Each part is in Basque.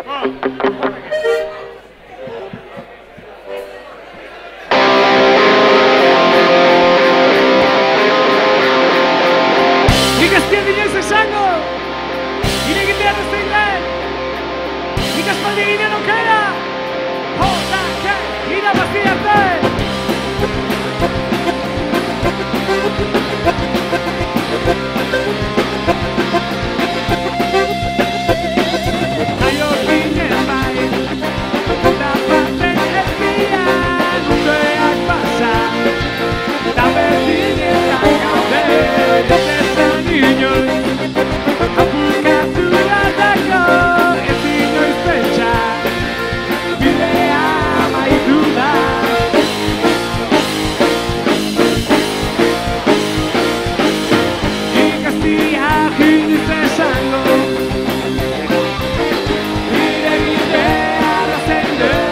Nik ez diet inoiz esango, nire egitea zein den. Nik aspaldi ginen okera, jotake, irabazi arte. Naio ginen bai, eta baten erdian urteak pasa, eta berdinetan gaude, esan inoiz, apurkatu gatako, ez inoiz pentsa, bidea amaitu da. Ikastia inoiz esango, nire bidea da zein den,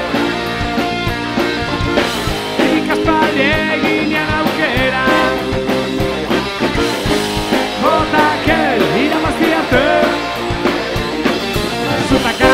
ikaspaldi eginean aukera, jotake irabazi arte, zutaka